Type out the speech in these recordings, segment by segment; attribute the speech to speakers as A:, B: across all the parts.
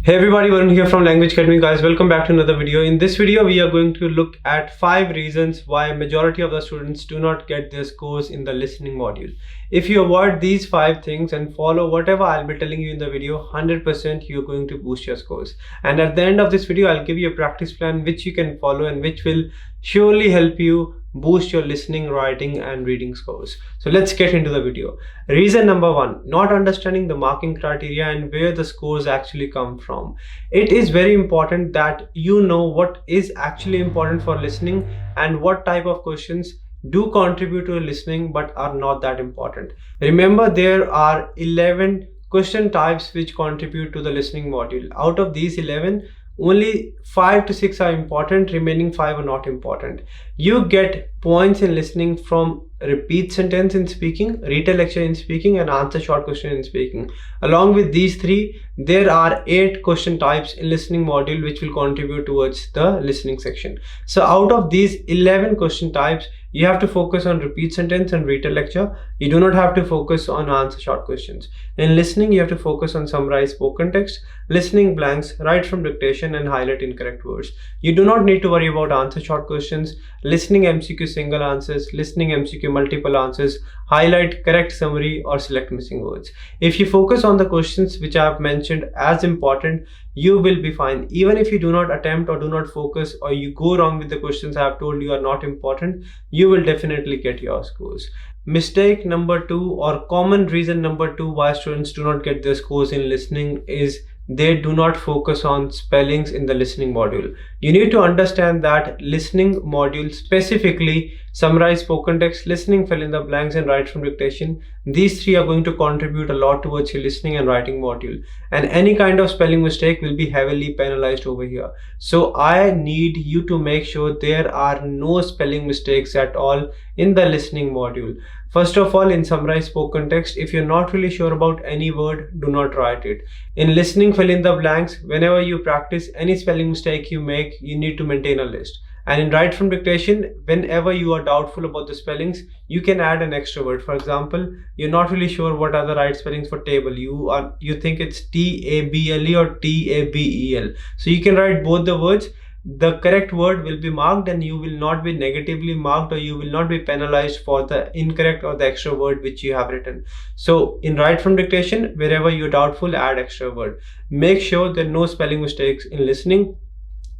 A: Hey everybody, Varun here from Language Academy. Guys, welcome back to another video. In this video, we are going to look at 5 reasons why majority of the students do not get their scores in the listening module. If you avoid these 5 things and follow whatever I'll be telling you in the video, 100% you're going to boost your scores. And at the end of this video, I'll give you a practice plan which you can follow and which will surely help you boost your listening, writing and reading scores. So let's get into the video. Reason number 1, not understanding the marking criteria and where the scores actually come from. It is very important that you know what is actually important for listening and what type of questions do contribute to listening but are not that important. Remember, there are 11 question types which contribute to the listening module. Out of these 11, only 5 to 6 are important, remaining 5 are not important. You get points in listening from repeat sentence in speaking, read a lecture in speaking and answer short question in speaking. Along with these 3, there are 8 question types in listening module which will contribute towards the listening section. So out of these 11 question types, you have to focus on repeat sentence and read a lecture. You do not have to focus on answer short questions. In listening, you have to focus on summarize spoken text, listening blanks, write from dictation and highlight incorrect words. You do not need to worry about answer short questions, listening MCQ single answers, listening MCQ multiple answers, highlight correct summary or select missing words. If you focus on the questions which I have mentioned as important, you will be fine. Even if you do not attempt or do not focus or you go wrong with the questions I have told you are not important, you will definitely get your scores. Mistake number 2 or common reason number 2 why students do not get their scores in listening is they do not focus on spellings in the listening module. You need to understand that listening module, specifically summarize spoken text, listening fill in the blanks and write from dictation, these 3 are going to contribute a lot towards your listening and writing module, and any kind of spelling mistake will be heavily penalized over here. So I need you to make sure there are no spelling mistakes at all in the listening module. First of all, in summarize spoken text, if you're not really sure about any word, do not write it. In listening fill in the blanks, whenever you practice any spelling mistake you make, you need to maintain a list. And in write from dictation, whenever you are doubtful about the spellings, you can add an extra word. For example, you're not really sure what are the right spellings for table. You think it's 𝗙𝗵𝘃 or 𝗙𝗵𝘃. So you can write both the words. The correct word will be marked and you will not be negatively marked, or you will not be penalized for the incorrect or the extra word which you have written. So in write from dictation, wherever you're doubtful, add extra word. Make sure there are no spelling mistakes in listening,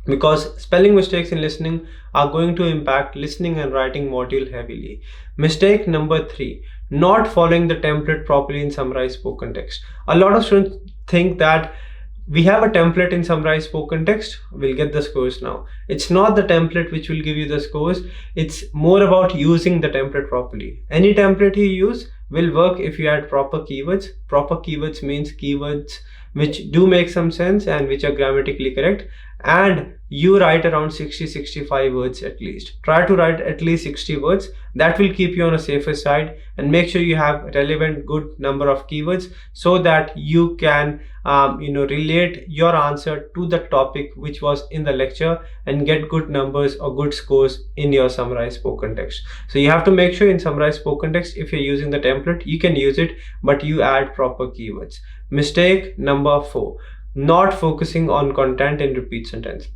A: because spelling mistakes in listening are going to impact listening and writing module heavily. Mistake number 3, not following the template properly in summarize spoken text. A lot of students think that we have a template in summarize spoken text, we'll get the scores now. It's not the template which will give you the scores. It's more about using the template properly. Any template you use will work if you add proper keywords. Proper keywords means keywords which do make some sense and which are grammatically correct, and you write around 60-65 words at least. Try to write at least 60 words. That will keep you on a safer side, and make sure you have relevant good number of keywords so that you can relate your answer to the topic which was in the lecture and get good numbers or good scores in your summarize spoken text. So you have to make sure in summarize spoken text, if you're using the template, you can use it, but you add proper keywords. Mistake number 4, not focusing on content in repeat sentence.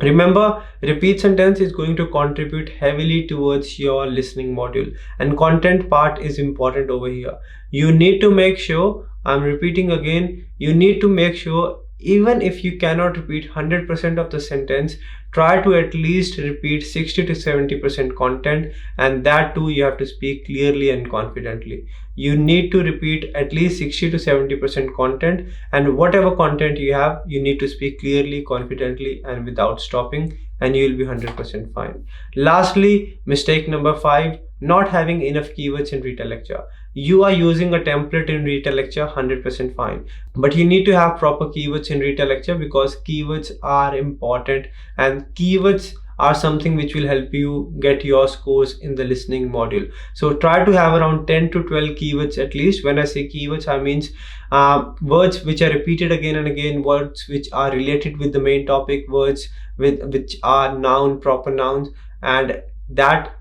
A: Remember, repeat sentence is going to contribute heavily towards your listening module, and content part is important over here. You need to make sure, I'm repeating again, you need to make sure even if you cannot repeat 100% of the sentence, try to at least repeat 60 to 70% content, and that too you have to speak clearly and confidently. You need to repeat at least 60 to 70% content, and whatever content you have, you need to speak clearly, confidently and without stopping, and you will be 100% fine. Lastly, mistake number 5, not having enough keywords in read a lecture. You are using a template in read a lecture, 100% fine, but you need to have proper keywords in read a lecture, because keywords are important, and keywords are something which will help you get your scores in the listening module. So try to have around 10 to 12 keywords at least. When I say keywords, I mean words which are repeated again and again, words which are related with the main topic, words which are noun, proper nouns, and that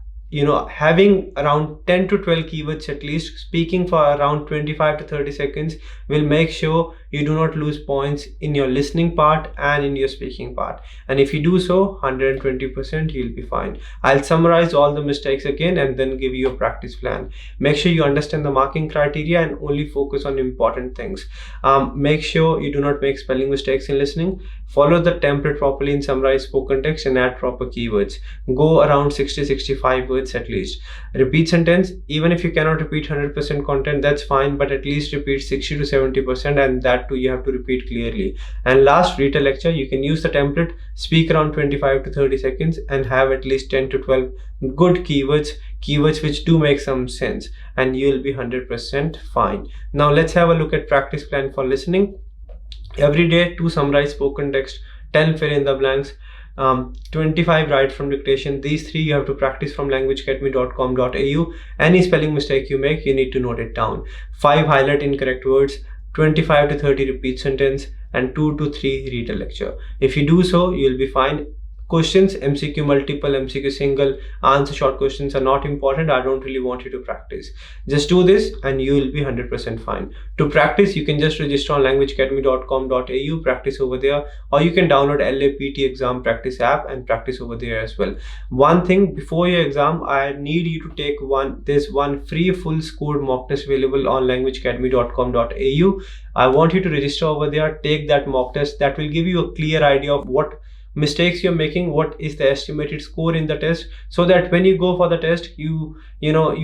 A: having around 10 to 12 keywords at least, speaking for around 25 to 30 seconds will make sure you do not lose points in your listening part and in your speaking part. And if you do so, 120% you'll be fine. I'll summarize all the mistakes again and then give you a practice plan. Make sure you understand the marking criteria and only focus on important things. Make sure you do not make spelling mistakes in listening. Follow the template properly in summarize spoken text and add proper keywords. Go around 60-65 words at least. Repeat sentence. Even if you cannot repeat 100% content, that's fine, but at least repeat 60-70%, and that too you have to repeat clearly. And last, read a lecture. You can use the template, speak around 25 to 30 seconds and have at least 10 to 12 good keywords which do make some sense, and you'll be 100% fine. Now let's have a look at practice plan for listening. Every day, 2 summarize spoken text, 10 fill in the blanks, 25 write from dictation. These 3 you have to practice from languageacademy.com.au. Any spelling mistake you make, you need to note it down. 5 highlight incorrect words, 25 to 30 repeat sentence, and 2 to 3 read a lecture. If you do so, you'll be fine. Questions, MCQ multiple, MCQ single, answer short questions are not important. I don't really want you to practice. Just do this and you will be 100% fine. To practice, you can just register on languageacademy.com.au, practice over there, or you can download PTE Exam practice app and practice over there as well. One thing, before your exam, I need you to take there's one free full scored mock test available on languageacademy.com.au. I want you to register over there, take that mock test. That will give you a clear idea of what mistakes you're making, what is the estimated score in the test, so that when you go for the test, you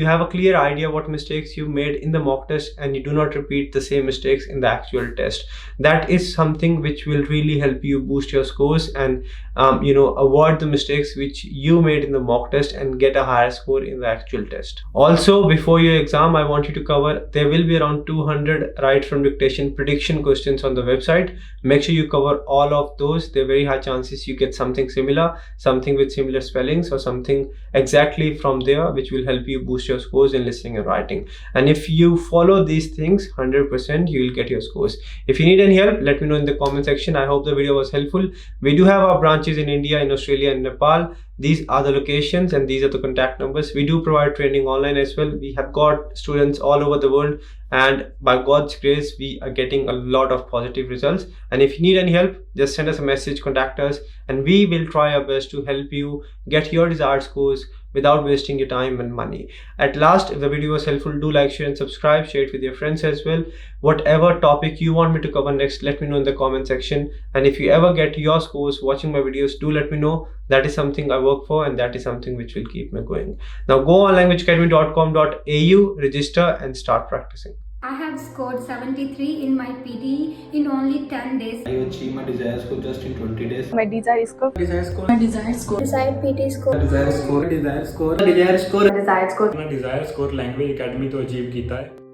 A: have a clear idea what mistakes you made in the mock test and you do not repeat the same mistakes in the actual test. That is something which will really help you boost your scores and avoid the mistakes which you made in the mock test and get a higher score in the actual test. Also, before your exam, I want you to cover, there will be around 200 write from dictation prediction questions on the website. Make sure you cover all of those. There are very high chances you get something similar, something with similar spellings, or something exactly from there which will help you boost your scores in listening and writing. And if you follow these things, 100% you will get your scores. If you need any help, let me know in the comment section. I hope the video was helpful. We do have our branches in India, in Australia and Nepal. These are the locations and these are the contact numbers. We do provide training online as well. We have got students all over the world, and by God's grace, we are getting a lot of positive results. And if you need any help, just send us a message, contact us, and we will try our best to help you get your desired scores without wasting your time and money. At last, if the video was helpful, do like, share and subscribe. Share it with your friends as well. Whatever topic you want me to cover next, let me know in the comment section. And if you ever get your scores watching my videos, do let me know. That is something I work for, and that is something which will keep me going. Now go on languageacademy.com.au, register and start practicing.
B: I have scored 73 in my PTE in only 10 days.
C: I achieved my desired score just in 20 days.
D: My desired score.
C: Desired score.
D: My desired score.
B: Desired PTE score.
C: Desired score. Desired score.
D: Desired score.
B: Desired score.
E: मैं desired score language academy तो achieve किया है.